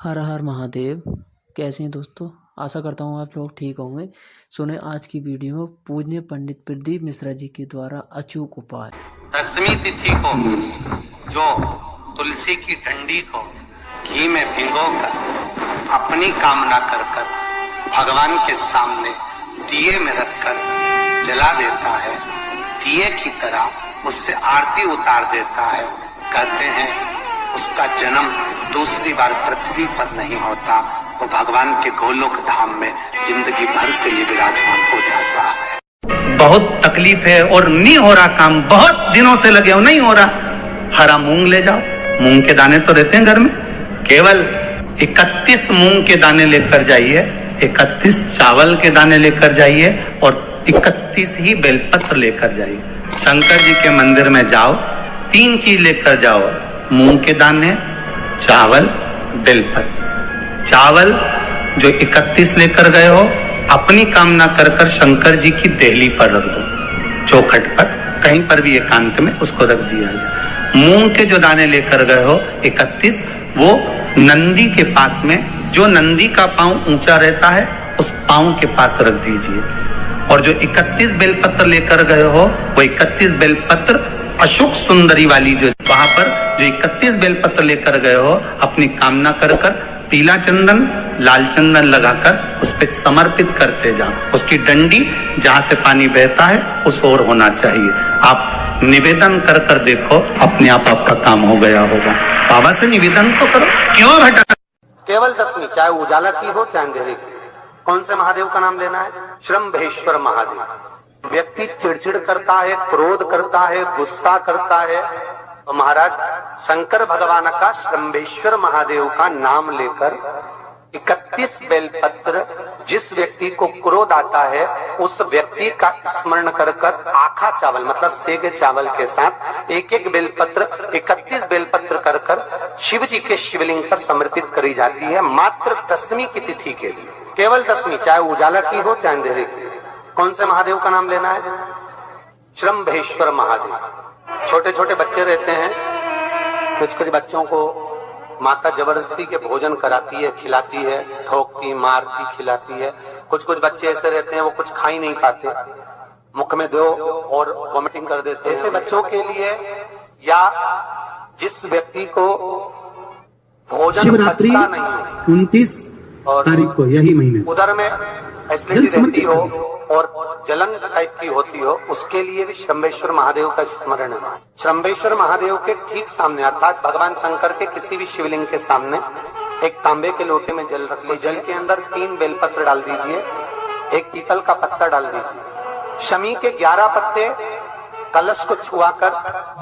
हर हर महादेव। कैसे हैं दोस्तों? आशा करता हूँ आप लोग ठीक होंगे। सुने आज की वीडियो में पूज्य पंडित प्रदीप मिश्रा जी के द्वारा अचूक उपाय। दसवीं तिथि को जो तुलसी की डंडी को घी में भिगोकर अपनी कामना कर भगवान के सामने दिए में रखकर जला देता है, दिए की तरह उससे आरती उतार देता है, कहते हैं उसका जन्म दूसरी बार पृथ्वी पर नहीं होता, वो भगवान के गोलोक धाम में जिंदगी भर के लिए विराजमान हो जाता है। बहुत तकलीफ है और नहीं हो रहा काम, बहुत दिनों से लगे हो, नहीं हो रहा। हरा मूंग ले जाओ, मूंग के दाने तो रहते हैं घर में, केवल 31 मूंग के दाने लेकर जाइए, 31 चावल के दाने लेकर जाइए और 31 ही बेलपत्र लेकर जाइए। शंकर जी के मंदिर में जाओ, 3 चीज लेकर जाओ, मूंग के दाने, चावल, बेलपत्र। चावल जो 31 लेकर गए हो, अपनी कामना कर शंकर जी की देहली पर रख दो, चौखट पर, कहीं पर भी एकांत में उसको रख दिया जाए। मूंग के जो दाने लेकर गए हो 31, वो नंदी के पास में, जो नंदी का पांव ऊंचा रहता है उस पांव के पास रख दीजिए। और जो 31 बेलपत्र लेकर गए हो, वो 31 बेलपत्र अशोक सुंदरी वाली जो वहां पर जो 31 बेलपत्र लेकर गए हो, अपनी कामना कर पीला चंदन, लाल चंदन लगाकर उस पर समर्पित करते जाओ। उसकी डंडी जहां से पानी बहता है उस ओर होना चाहिए। आप निवेदन कर देखो, अपने आप आपका काम हो गया होगा। बाबा से निवेदन तो करो, क्यों भटक। केवल 10वीं, चाहे उजाला की हो चाहे अंधेरे की। कौन से महादेव का नाम लेना है? श्रम्भेश्वर महादेव। व्यक्ति चिड़चिड़ करता है, क्रोध करता है, गुस्सा करता है, तो महाराज शंकर भगवान का श्रम्भेश्वर महादेव का नाम लेकर 31 बेलपत्र, जिस व्यक्ति को क्रोध आता है उस व्यक्ति का स्मरण कर आखा चावल मतलब सेगे चावल के साथ एक बेलपत्र 31 बेलपत्र कर शिव जी के शिवलिंग पर समर्पित करी जाती है, मात्र 10वीं की तिथि के लिए। केवल 10वीं, चाहे उजाला की हो चाहे अंधेरे की। कौन से महादेव का नाम लेना है? श्रम्भेश्वर महादेव। छोटे छोटे बच्चे रहते हैं, कुछ बच्चों को माता जबरदस्ती के भोजन कराती है, खिलाती है, ठोकती, मारती, खिलाती है। कुछ बच्चे ऐसे रहते हैं वो कुछ खा ही नहीं पाते, मुख में दो और वॉमिटिंग कर देते हैं। ऐसे बच्चों के लिए, या जिस व्यक्ति को भोजन पचता नहीं, 29 तारीख को यही महीने उधर में एसिडिटी रहती हो और जलन टाइप की होती हो, उसके लिए भी श्रम्भेश्वर महादेव का स्मरण है। श्रम्भेश्वर महादेव के ठीक सामने अर्थात भगवान शंकर के किसी भी शिवलिंग के सामने एक तांबे के लोटे में जल रख लीजिए। जल के अंदर 3 बेलपत्र डाल दीजिए, एक पीपल का पत्ता डाल दीजिए, शमी के 11 पत्ते कलश को छुआकर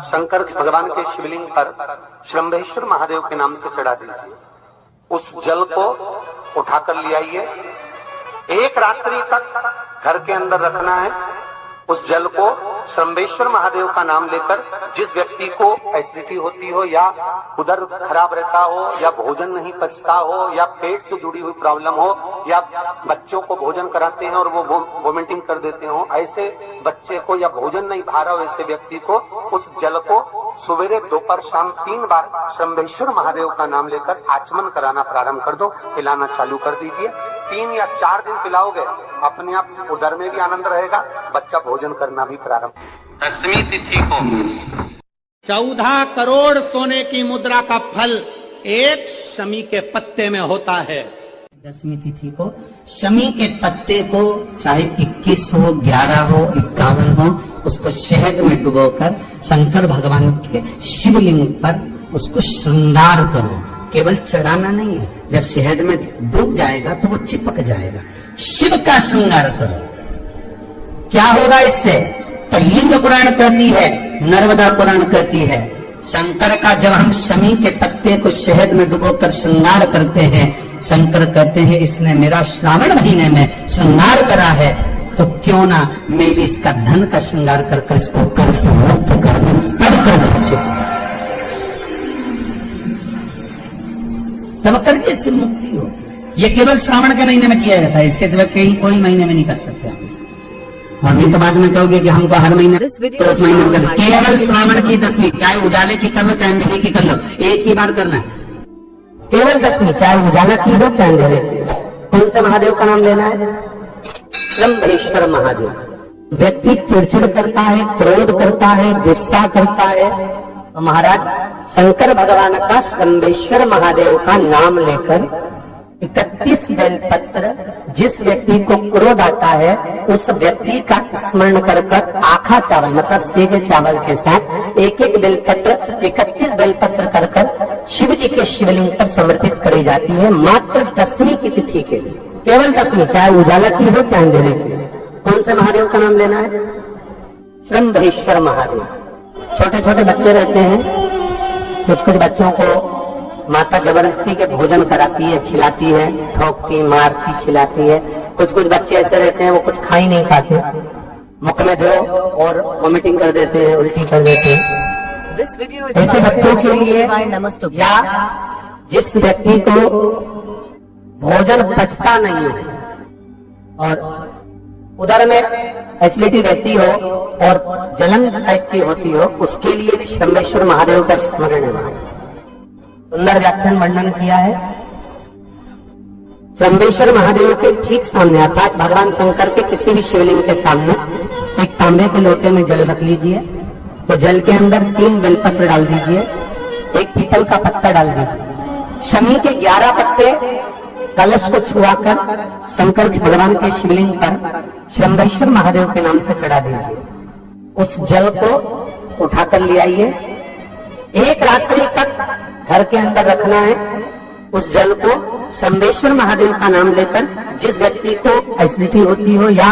शंकर भगवान के शिवलिंग पर श्रम्भेश्वर महादेव के नाम से चढ़ा दीजिए। उस जल को उठाकर ले आइए, एक रात्रि तक घर के अंदर रखना है। उस जल को श्रम्भेश्वर महादेव का नाम लेकर, जिस व्यक्ति को एसिडिटी होती हो या उधर खराब रहता हो या भोजन नहीं पचता हो या पेट से जुड़ी हुई प्रॉब्लम हो या बच्चों को भोजन कराते हैं और वो वोमिटिंग कर देते हो, ऐसे बच्चे को या भोजन नहीं भा रहा हो ऐसे व्यक्ति को उस जल को सवेरे, दोपहर, शाम 3 बार श्रम्भेश्वर महादेव का नाम लेकर आचमन कराना प्रारंभ कर दो, पिलाना चालू कर दीजिए। 3 या 4 दिन पिलाओगे, अपने आप उदर में भी आनंद रहेगा, बच्चा भोजन करना भी प्रारंभ। 10वीं तिथि को 14 करोड़ सोने की मुद्रा का फल एक शमी के पत्ते में होता है। 10वीं तिथि को शमी के पत्ते को, चाहे 21 हो, 11 हो, 51 हो, उसको शहद में डुबोकर शंकर भगवान के शिवलिंग पर उसको श्रृंगार करो। केवल चढ़ाना नहीं है, जब शहद में डूब जाएगा तो वो चिपक जाएगा। शिव का श्रृंगार करो। क्या होगा इससे? तो लिंग पुराण कहती है, नर्मदा पुराण कहती है, शंकर का जब हम शमी के पत्ते को शहद में डुबोकर श्रृंगार करते हैं, शंकर कहते हैं इसने मेरा श्रावण महीने में श्रृंगार करा है, तो क्यों ना मैं भी इसका धन का श्रृंगार कर इसको कर से मुक्त कर दूं, तब कर्ज से मुक्ति हो। ये केवल श्रावण के महीने में किया जाता है, इसके सिवा कहीं कोई महीने में नहीं कर सकते आप। और भी तो बाद में कहोगे कि हमको हर महीने तो उस महीने में कर, केवल श्रावण की 10वीं, चाहे उजाले की कर लो चाहे अंधेरे की कर लो, एक ही बार करना है। केवल दसवीं, चाहे उजाला की हो चाहे अंधेरे की। कौन से महादेव का नाम लेना है? शंभेश्वर महादेव। व्यक्ति चिड़चिड़ करता है, क्रोध करता है, गुस्सा करता है, तो महाराज शंकर भगवान का शंभेश्वर महादेव का नाम लेकर 31 बेलपत्र, जिस व्यक्ति को क्रोध आता है उस व्यक्ति का स्मरण कर कर आखा चावल मतलब सेगे चावल के साथ एक एक बेलपत्र 31 बेलपत्र कर कर शिव जी के शिवलिंग पर समर्पित करी जाती है, मात्र 10वीं की तिथि के लिए। केवल 10वीं, चाहे उजाला की हो चाहे अंधेरे की। कौन से महादेव का नाम लेना है? शंभेश्वर महादेव। छोटे छोटे बच्चे रहते हैं, कुछ कुछ बच्चों को माता जबरदस्ती के भोजन कराती है, खिलाती है, ठोकती, मारती, खिलाती है। कुछ कुछ बच्चे ऐसे रहते हैं वो कुछ खा ही नहीं पाते, मुख में दो और वॉमिटिंग कर देते हैं, उल्टी कर देते हैं। ऐसे बच्चों के लिए या जिस व्यक्ति को भोजन पचता नहीं है और उधर में एसिडिटी रहती हो और जलन टाइप की होती हो, उसके लिए भी शंभेश्वर महादेव का स्मरण है। सुंदर व्याख्यान वर्णन किया है। शंभेश्वर महादेव के ठीक सामने अर्थात भगवान शंकर के किसी भी शिवलिंग के सामने एक तांबे के लोटे में जल रख लीजिए, तो जल के अंदर 3 बेलपत्र डाल दीजिए, एक पीपल का पत्ता डाल दीजिए, शमी के 11 पत्ते कलश को छुआकर शंकर भगवान के शिवलिंग पर शंभेश्वर महादेव के नाम से चढ़ा दीजिए। उस जल को उठाकर ले आइए, एक रात्रि तक घर के अंदर रखना है। उस जल को शंभेश्वर महादेव का नाम लेकर जिस व्यक्ति को एसिडिटी होती हो या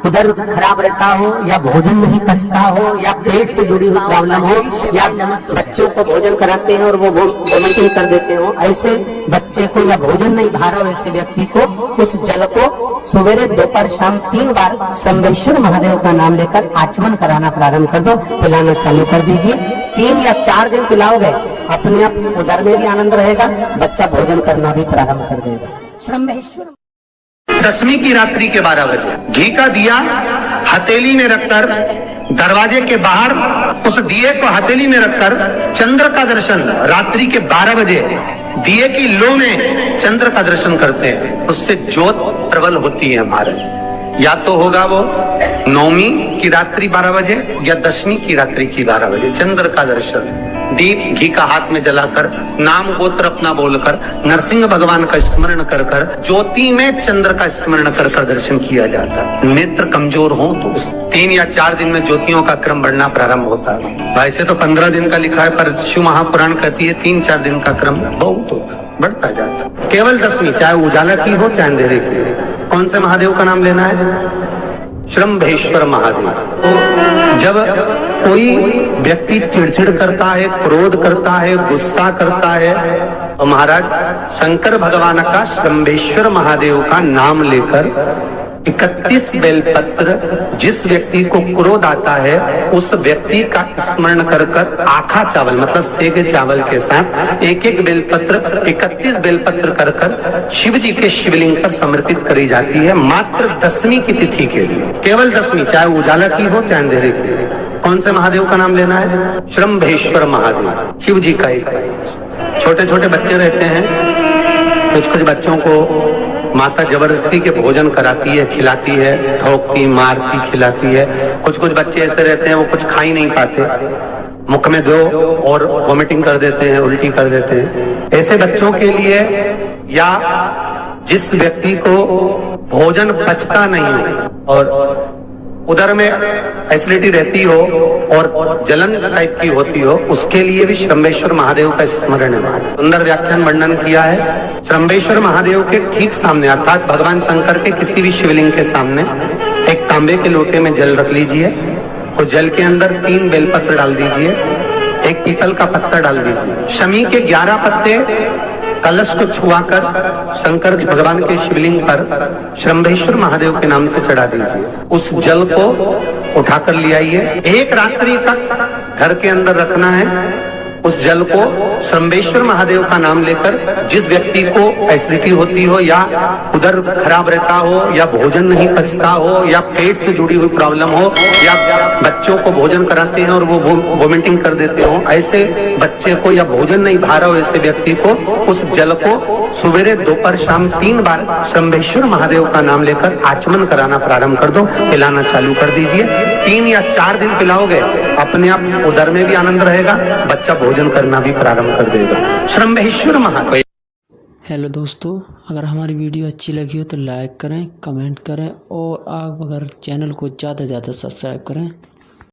उधर खराब रहता हो या भोजन नहीं पचता हो या पेट से जुड़ी हुई प्रॉब्लम हो या बच्चों को भोजन कराते हैं और वो वोमिटिंग कर देते हो, ऐसे बच्चे को या भोजन नहीं भा रहा हो ऐसे व्यक्ति को उस जल को सवेरे दोपहर शाम 3 बार शंभेश्वर महादेव का नाम लेकर आचमन कराना प्रारंभ कर दो, पिलाना चालू कर दीजिए। 3 या 4 दिन पिलाओगे, अपने आप उधर में भी आनंद रहेगा, बच्चा भोजन करना भी प्रारंभ कर देगा। शंभेश्वर 10वीं की रात्रि के 12 बजे घी का दिया हथेली में रखकर दरवाजे के बाहर उस दिए को हथेली में रखकर चंद्र का दर्शन रात्रि के 12 बजे दिए की लो में चंद्र का दर्शन करते हैं, उससे ज्योत प्रबल होती है हमारे। या तो होगा वो 9वीं की रात्रि 12 बजे या 10वीं की रात्रि की 12 बजे चंद्र का दर्शन, दीप घी का हाथ में जलाकर नाम गोत्र अपना बोलकर नरसिंह भगवान का स्मरण कर कर ज्योति में चंद्र का स्मरण कर कर दर्शन किया जाता है। नेत्र कमजोर हो तो 3 या 4 दिन में ज्योतियों का क्रम बढ़ना प्रारंभ होता है। वैसे तो 15 दिन का लिखा है, पर शिव महापुराण कहती है 3-4 दिन का क्रम बहुत होता है, बढ़ता जाता है। केवल 10वीं, चाहे उजाला की हो चाहे अंधेरे की। कौन से महादेव का नाम लेना है? शंभेश्वर महादेव। तो जब कोई व्यक्ति चिड़चिड़ करता है, क्रोध करता है, गुस्सा करता है, तो महाराज शंकर भगवान का शंभेश्वर महादेव का नाम लेकर 31 बेलपत्र, जिस व्यक्ति को क्रोध आता है उस व्यक्ति का स्मरण कर कर आखा चावल मतलब सेगे चावल के साथ एक एक बेलपत्र 31 बेलपत्र कर कर शिव जी के शिवलिंग पर समर्पित करी जाती है, मात्र 10वीं की तिथि के लिए। केवल 10वीं, चाहे उजाला की हो चाहे अंधेरे की। कौन से महादेव का नाम लेना है? शंभेश्वर महादेव, शिव जी का एक। छोटे छोटे बच्चे रहते हैं, कुछ कुछ बच्चों को माता जबरदस्ती के भोजन कराती है, खिलाती है, ठोकती, मारती, खिलाती है। कुछ कुछ बच्चे ऐसे रहते हैं वो कुछ खा ही नहीं पाते, मुख में दो और वॉमिटिंग कर देते हैं, उल्टी कर देते हैं। ऐसे बच्चों के लिए या जिस व्यक्ति को भोजन पचता नहीं है और उधर में एसिडिटी रहती हो और जलन टाइप की होती हो, उसके लिए भी शंभेश्वर महादेव का स्मरण है। सुंदर व्याख्यान वर्णन किया है। शंभेश्वर महादेव के ठीक सामने अर्थात भगवान शंकर के किसी भी शिवलिंग के सामने एक तांबे के लोटे में जल रख लीजिए, और जल के अंदर 3 बेलपत्र डाल दीजिए, एक पीपल का पत्ता डाल दीजिए, शमी के 11 पत्ते कलश को छुआकर शंकर भगवान के शिवलिंग पर शंभेश्वर महादेव के नाम से चढ़ा दीजिए। उस जल को उठाकर ले आइए, एक रात्रि तक घर के अंदर रखना है, उस जल को श्रम्भेश्वर महादेव का नाम लेकर, जिस व्यक्ति को एसिडिटी होती हो या उदर खराब रहता हो या भोजन नहीं पचता हो या पेट से जुड़ी हुई प्रॉब्लम हो या बच्चों को भोजन कराते हैं और वो वोमिटिंग कर देते हो, ऐसे बच्चे को या भोजन नहीं भा रहा हो ऐसे व्यक्ति को उस जल को सवेरे दोपहर शाम 3 बार श्रम्भेश्वर महादेव का नाम लेकर आचमन कराना प्रारंभ कर दो, पिलाना चालू कर दीजिए। 3 या 4 दिन पिलाओगे, अपने आप उदर में भी आनंद रहेगा, बच्चा भोजन करना भी प्रारंभ कर देगा। श्रम्भेश्वर महादेव। हेलो दोस्तों, अगर हमारी वीडियो अच्छी लगी हो तो लाइक करें, कमेंट करें और आप अगर चैनल को ज़्यादा से ज़्यादा सब्सक्राइब करें।